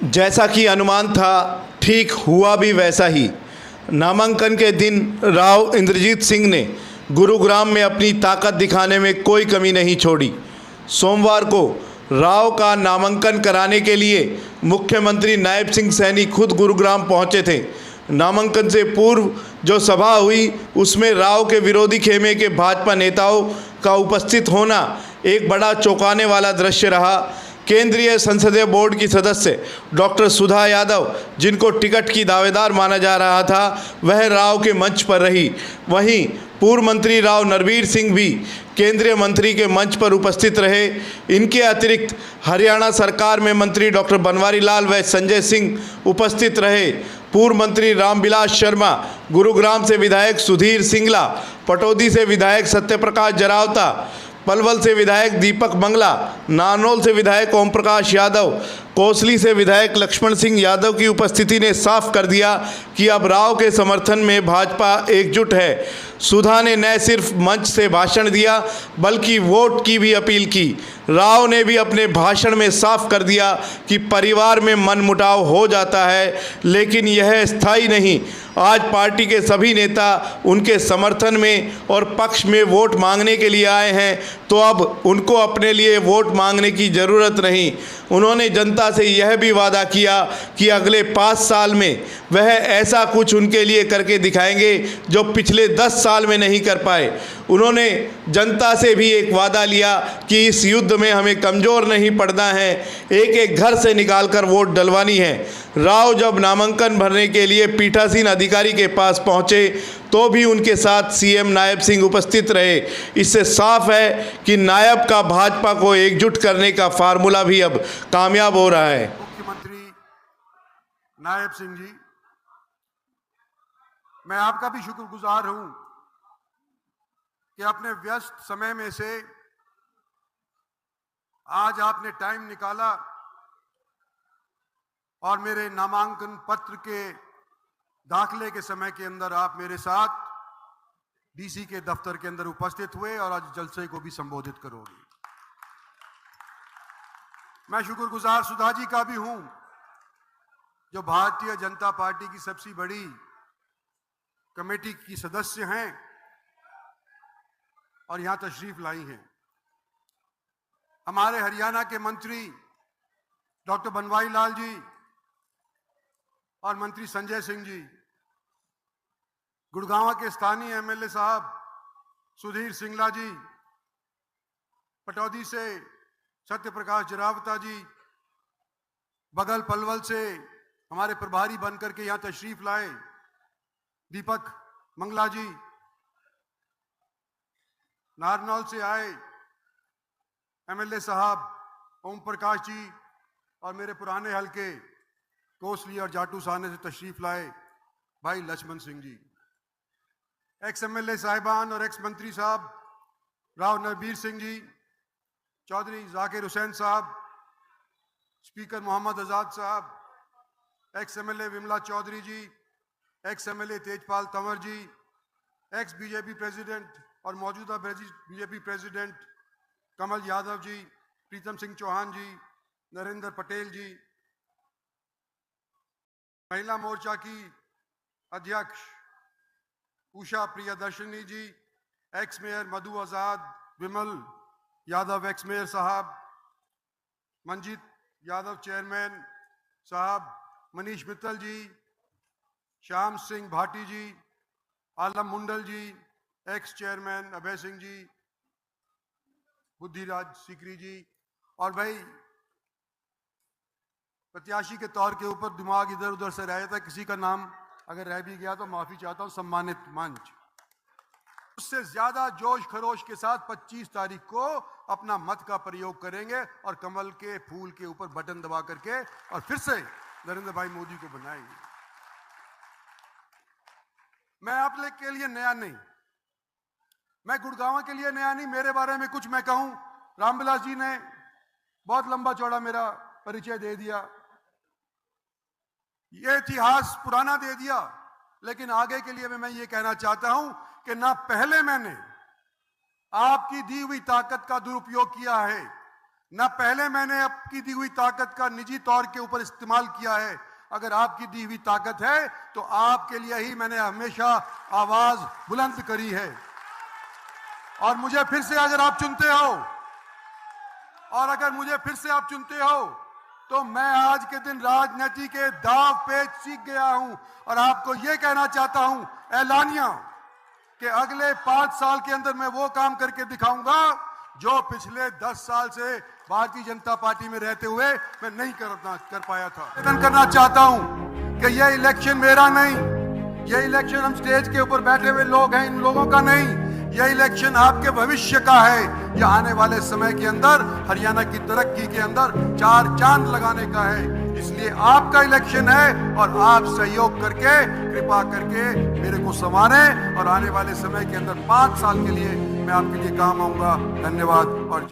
जैसा कि अनुमान था, ठीक हुआ भी वैसा ही। नामांकन के दिन राव इंद्रजीत सिंह ने गुरुग्राम में अपनी ताकत दिखाने में कोई कमी नहीं छोड़ी। सोमवार को राव का नामांकन कराने के लिए मुख्यमंत्री नायब सिंह सैनी खुद गुरुग्राम पहुंचे थे। नामांकन से पूर्व जो सभा हुई उसमें राव के विरोधी खेमे के भाजपा नेताओं का उपस्थित होना एक बड़ा चौंकाने वाला दृश्य रहा। केंद्रीय संसदीय बोर्ड की सदस्य डॉक्टर सुधा यादव, जिनको टिकट की दावेदार माना जा रहा था, वह राव के मंच पर रही। वहीं पूर्व मंत्री राव नरवीर सिंह भी केंद्रीय मंत्री के मंच पर उपस्थित रहे। इनके अतिरिक्त हरियाणा सरकार में मंत्री डॉक्टर बनवारी लाल व संजय सिंह उपस्थित रहे। पूर्व मंत्री रामविलास शर्मा, गुरुग्राम से विधायक सुधीर सिंगला, पटौदी से विधायक सत्यप्रकाश जरावता, पलवल से विधायक दीपक मंगला, नारनौल से विधायक ओम प्रकाश यादव, कोसली से विधायक लक्ष्मण सिंह यादव की उपस्थिति ने साफ कर दिया कि अब राव के समर्थन में भाजपा एकजुट है। सुधा ने न सिर्फ मंच से भाषण दिया बल्कि वोट की भी अपील की। राव ने भी अपने भाषण में साफ कर दिया कि परिवार में मनमुटाव हो जाता है, लेकिन यह स्थायी नहीं। आज पार्टी के सभी नेता उनके समर्थन में और पक्ष में वोट मांगने के लिए आए हैं, तो अब उनको अपने लिए वोट मांगने की ज़रूरत नहीं। उन्होंने जनता से यह भी वादा किया कि अगले 5 साल में वह ऐसा कुछ उनके लिए करके दिखाएंगे जो पिछले 10 साल में नहीं कर पाए। उन्होंने जनता से भी एक वादा लिया कि इस युद्ध में हमें कमज़ोर नहीं पड़ना है, एक एक घर से निकालकर वोट डलवानी है। राव जब नामांकन भरने के लिए पीठासीन अधिकारी के पास पहुंचे तो भी उनके साथ सीएम नायब सिंह उपस्थित रहे। इससे साफ है कि नायब का भाजपा को एकजुट करने का फार्मूला भी अब कामयाब हो रहा है। मुख्यमंत्री नायब सिंह जी, मैं आपका भी शुक्रगुजार हूं कि अपने व्यस्त समय में से आज आपने टाइम निकाला और मेरे नामांकन पत्र के दाखिले के समय के अंदर आप मेरे साथ डीसी के दफ्तर के अंदर उपस्थित हुए और आज जलसे को भी संबोधित करोगे। मैं शुक्रगुजार सुधा जी का भी हूं, जो भारतीय जनता पार्टी की सबसे बड़ी कमेटी की सदस्य हैं और यहां तशरीफ लाई हैं। हमारे हरियाणा के मंत्री डॉक्टर बनवारी लाल जी और मंत्री संजय सिंह जी, गुड़गांव के स्थानीय एमएलए साहब सुधीर सिंगला जी, पटौदी से सत्यप्रकाश जरावता जी, बगल पलवल से हमारे प्रभारी बनकर के यहां तशरीफ लाए दीपक मंगला जी, नारनौल से आए एमएलए साहब ओम प्रकाश जी और मेरे पुराने हलके कोसली और जाटू साहने से तशरीफ लाए भाई लक्ष्मण सिंह जी, एक्स एमएलए साहिबान और एक्स मंत्री साहब राव नरवीर सिंह जी, चौधरी जाकिर हुसैन साहब, स्पीकर मोहम्मद आजाद साहब, एक्स एमएलए विमला चौधरी जी, ex MLA Tejpal Tanwar ji, x BJP president और मौजूदा बीजेपी प्रेसिडेंट कमल यादव जी, प्रीतम सिंह चौहान जी, नरेंद्र पटेल जी, महिला मोर्चा की अध्यक्ष उषा प्रियदर्शनी जी, एक्स मेयर मधु आजाद, विमल यादव एक्स मेयर साहब, मंजीत यादव चेयरमैन साहब, मनीष मित्तल जी, श्याम सिंह भाटी जी, आलम मुंडल जी, एक्स चेयरमैन अभय सिंह जी, बुद्धिराज सीकरी जी, और भाई प्रत्याशी के तौर के ऊपर दिमाग इधर उधर से रह जाता है, किसी का नाम अगर रह भी गया तो माफी चाहता हूं। सम्मानित मंच, उससे ज्यादा जोश खरोश के साथ 25 तारीख को अपना मत का प्रयोग करेंगे और कमल के फूल के ऊपर बटन दबा करके और फिर से नरेंद्र भाई मोदी को बनाएंगे। मैं आप लोग के लिए नया नहीं, मैं गुड़गांव के लिए नया नहीं। मेरे बारे में कुछ मैं कहूं, रामविलास जी ने बहुत लंबा चौड़ा मेरा परिचय दे दिया, ये इतिहास पुराना दे दिया, लेकिन आगे के लिए मैं ये कहना चाहता हूं कि ना पहले मैंने आपकी दी हुई ताकत का दुरुपयोग किया है, न पहले मैंने आपकी दी हुई ताकत का निजी तौर के ऊपर इस्तेमाल किया है। अगर आपकी दी हुई ताकत है तो आपके लिए ही मैंने हमेशा आवाज बुलंद करी है। और मुझे फिर से अगर आप चुनते हो तो मैं आज के दिन राजनीति के दांव पेच सीख गया हूं और आपको यह कहना चाहता हूं ऐलानिया कि अगले 5 साल के अंदर मैं वो काम करके दिखाऊंगा जो पिछले 10 साल से भारतीय जनता पार्टी में रहते हुए मैं नहीं कर पाया था। निवेदन करना चाहता हूं कि यह इलेक्शन मेरा नहीं, यह इलेक्शन हम स्टेज के ऊपर बैठे हुए लोग हैं, इन लोगों का नहीं, यह इलेक्शन आपके भविष्य का है। यह आने वाले समय के अंदर हरियाणा की तरक्की के अंदर 4 चांद लगाने का है। इसलिए आपका इलेक्शन है और आप सहयोग करके कृपा करके मेरे को संवारें और आने वाले समय के अंदर 5 साल के लिए मैं आपके लिए काम आऊंगा। धन्यवाद और